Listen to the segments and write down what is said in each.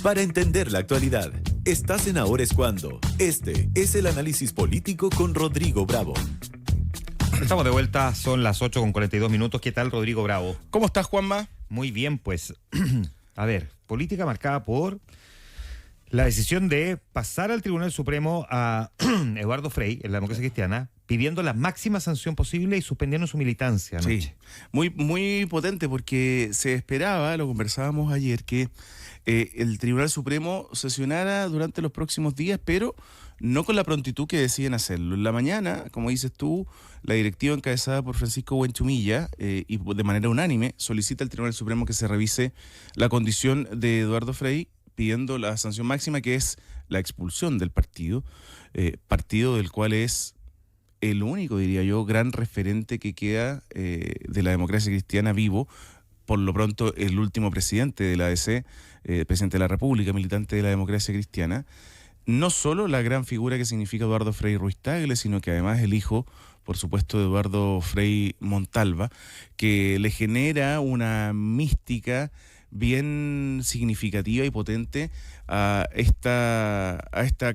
Para entender la actualidad, estás en Ahora es Cuando. Este es el análisis político con Rodrigo Bravo. Estamos de vuelta, son las 8:42. ¿Qué tal, Rodrigo Bravo? ¿Cómo estás, Juanma? Muy bien, pues. A ver, política marcada por la decisión de pasar al Tribunal Supremo a Eduardo Frei, en la democracia cristiana, pidiendo la máxima sanción posible y suspendiendo su militancia anoche. Sí, muy potente, porque se esperaba, lo conversábamos ayer, que el Tribunal Supremo sesionara durante los próximos días, pero no con la prontitud que deciden hacerlo. En la mañana, como dices tú, la directiva encabezada por Francisco Buenchumilla y de manera unánime solicita al Tribunal Supremo que se revise la condición de Eduardo Frei, pidiendo la sanción máxima, que es la expulsión del partido, partido del cual es el único, diría yo, gran referente que queda de la democracia cristiana vivo. Por lo pronto, el último presidente de la ADC, presidente de la República, militante de la democracia cristiana. No solo la gran figura que significa Eduardo Frei Ruiz-Tagle, sino que además el hijo, por supuesto, de Eduardo Frei Montalva, que le genera una mística bien significativa y potente a esta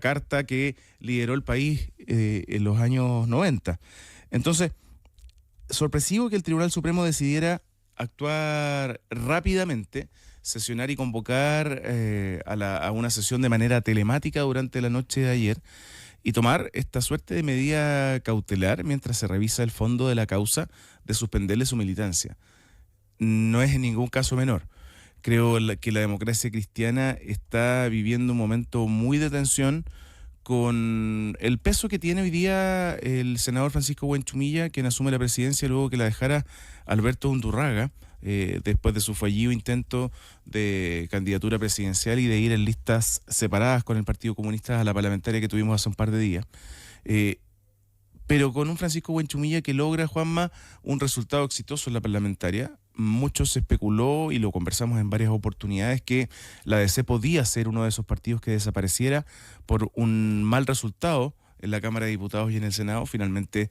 carta que lideró el país en los años 90. Entonces, sorpresivo que el Tribunal Supremo decidiera actuar rápidamente, sesionar y convocar a una sesión de manera telemática durante la noche de ayer y tomar esta suerte de medida cautelar mientras se revisa el fondo de la causa de suspenderle su militancia. No es en ningún caso menor. Creo que la democracia cristiana está viviendo un momento muy de tensión con el peso que tiene hoy día el senador Francisco Buenchumilla, quien asume la presidencia luego que la dejara Alberto Undurraga, después de su fallido intento de candidatura presidencial y de ir en listas separadas con el Partido Comunista a la parlamentaria que tuvimos hace un par de días. Pero con un Francisco Buenchumilla que logra, Juanma, un resultado exitoso en la parlamentaria. Mucho se especuló, y lo conversamos en varias oportunidades, que la ADC podía ser uno de esos partidos que desapareciera por un mal resultado en la Cámara de Diputados y en el Senado. Finalmente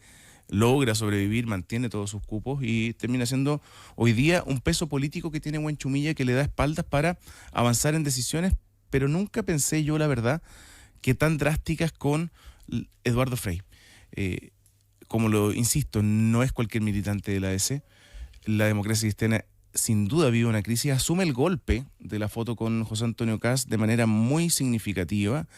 logra sobrevivir, mantiene todos sus cupos y termina siendo hoy día un peso político que tiene Buenchumilla, que le da espaldas para avanzar en decisiones, pero nunca pensé yo, la verdad, que tan drásticas con Eduardo Frei. Como lo insisto, no es cualquier militante de la ADC. La democracia cristiana sin duda vive una crisis, asume el golpe de la foto con José Antonio Kast de manera muy significativa.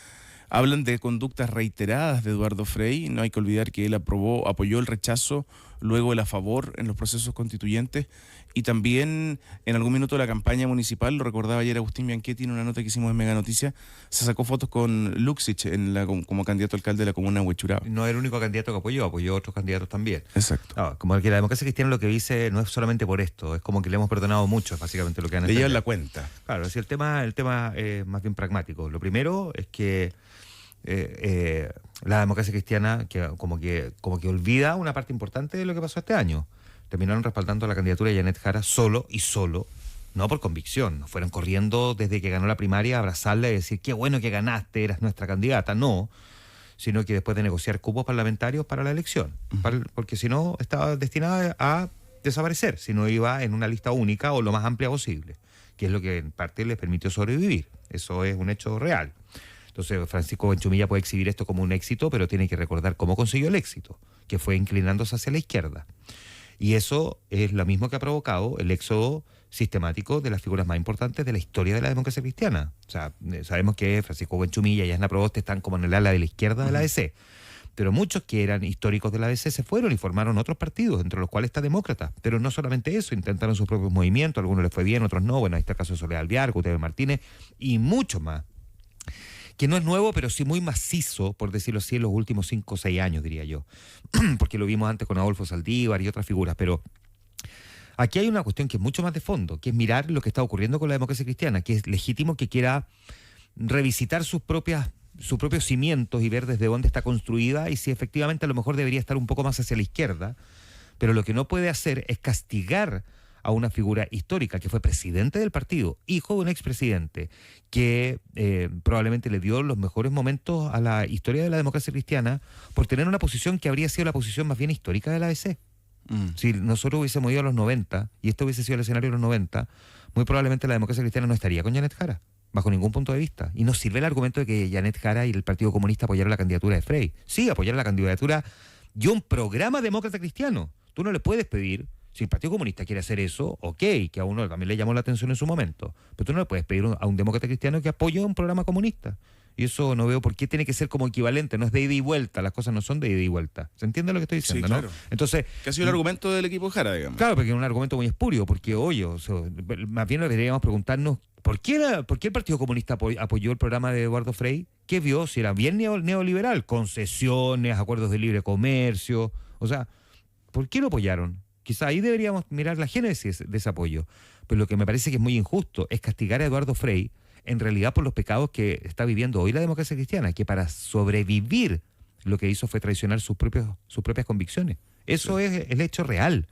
Hablan de conductas reiteradas de Eduardo Frei. No hay que olvidar que él apoyó el rechazo, luego el a favor en los procesos constituyentes, y también en algún minuto de la campaña municipal, lo recordaba ayer Agustín Bianchetti en una nota que hicimos en Mega Noticias, se sacó fotos con Luxich como candidato a alcalde de la comuna de Huechuraba. No era el único candidato que apoyó a otros candidatos también. Exacto. Como que la democracia cristiana lo que dice no es solamente por esto, es como que le hemos perdonado mucho, es básicamente lo que han entendido. Le llevan la cuenta. Claro, si el tema es más bien pragmático. Lo primero es que la democracia cristiana que como que olvida una parte importante de lo que pasó este año. Terminaron respaldando la candidatura de Janet Jara solo, no por convicción. No fueron corriendo desde que ganó la primaria a abrazarla y decir qué bueno que ganaste, eras nuestra candidata. No, sino que después de negociar cupos parlamentarios para la elección, porque si no estaba destinada a desaparecer, si no iba en una lista única o lo más amplia posible, que es lo que en parte les permitió sobrevivir. Eso es un hecho real. Entonces Francisco Buenchumilla puede exhibir esto como un éxito, pero tiene que recordar cómo consiguió el éxito, que fue inclinándose hacia la izquierda. Y eso es lo mismo que ha provocado el éxodo sistemático de las figuras más importantes de la historia de la democracia cristiana. O sea, sabemos que Francisco Buenchumilla y Yasna Proboste están como en el ala de la izquierda de la ADC, pero muchos que eran históricos de la ADC se fueron y formaron otros partidos, entre los cuales está Demócrata. Pero no solamente eso, intentaron sus propios movimientos, a algunos les fue bien, otros no. Bueno, ahí está el caso de Soledad Alvear, Gutiérrez Martínez y muchos más, que no es nuevo, pero sí muy macizo, por decirlo así, en los últimos 5 o 6 años, diría yo. Porque lo vimos antes con Adolfo Saldívar y otras figuras, pero aquí hay una cuestión que es mucho más de fondo, que es mirar lo que está ocurriendo con la democracia cristiana, que es legítimo que quiera revisitar sus propios cimientos y ver desde dónde está construida y si efectivamente a lo mejor debería estar un poco más hacia la izquierda, pero lo que no puede hacer es castigar a una figura histórica que fue presidente del partido, hijo de un expresidente, que probablemente le dio los mejores momentos a la historia de la democracia cristiana por tener una posición que habría sido la posición más bien histórica de la ADC. Si nosotros hubiésemos ido a los 90 y esto hubiese sido el escenario de los 90, muy probablemente la democracia cristiana no estaría con Janet Jara. bajo ningún punto de vista. Y no sirve el argumento de que Janet Jara y el Partido Comunista apoyaron la candidatura de Frey. Sí, apoyaron la candidatura y un programa demócrata cristiano. Tú no le puedes pedir, si el Partido Comunista quiere hacer eso, ok, que a uno también le llamó la atención en su momento, pero tú no le puedes pedir a un demócrata cristiano que apoye un programa comunista. Y eso no veo por qué tiene que ser como equivalente, no es de ida y vuelta, las cosas no son de ida y vuelta. ¿Se entiende lo que estoy diciendo, Sí, claro. no? Entonces, Que ha sido el argumento del equipo Jara, digamos. claro, porque es un argumento muy espurio, porque, oye, o sea, más bien deberíamos preguntarnos, ¿por qué el Partido Comunista apoyó el programa de Eduardo Frei? ¿Qué vio? Si era bien neoliberal, concesiones, acuerdos de libre comercio, o sea, ¿por qué lo apoyaron? Quizá ahí deberíamos mirar la génesis de ese apoyo. Pero lo que me parece que es muy injusto es castigar a Eduardo Frei en realidad por los pecados que está viviendo hoy la democracia cristiana, que para sobrevivir lo que hizo fue traicionar sus propias convicciones. Eso es el hecho real.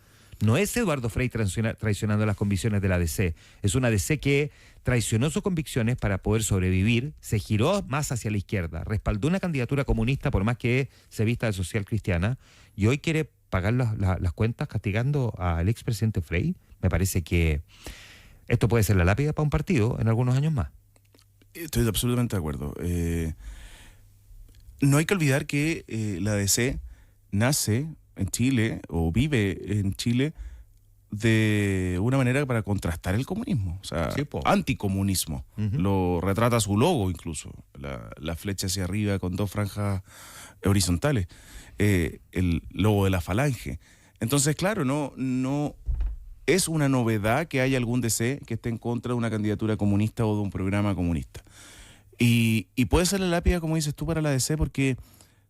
No es Eduardo Frei traicionando las convicciones de la ADC. Es una ADC que traicionó sus convicciones para poder sobrevivir, se giró más hacia la izquierda, respaldó una candidatura comunista por más que se vista de social cristiana, y hoy quiere pagar las cuentas castigando al expresidente Frei. Me parece que esto puede ser la lápida para un partido en algunos años más. Estoy absolutamente de acuerdo. No hay que olvidar que la ADC nace en Chile o vive en Chile de una manera para contrastar el comunismo, o sea, Sí, po. anticomunismo. Ujú. Lo retrata su logo incluso, la flecha hacia arriba con dos franjas horizontales, el logo de la falange. Entonces, claro, no es una novedad que haya algún DC que esté en contra de una candidatura comunista o de un programa comunista. Y puede ser la lápida, como dices tú, para la DC, porque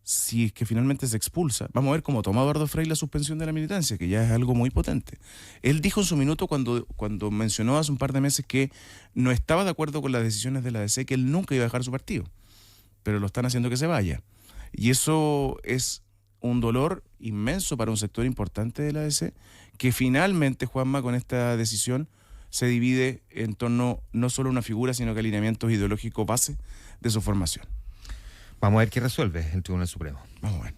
si es que finalmente se expulsa, vamos a ver cómo toma Eduardo Frei la suspensión de la militancia, que ya es algo muy potente. Él dijo en su minuto cuando mencionó hace un par de meses que no estaba de acuerdo con las decisiones de la DC, que él nunca iba a dejar su partido, pero lo están haciendo que se vaya. Y eso es un dolor inmenso para un sector importante de la DC, que finalmente, Juanma, con esta decisión se divide en torno no solo a una figura, sino que alineamientos ideológicos base de su formación. Vamos a ver qué resuelve el Tribunal Supremo. Vamos a ver.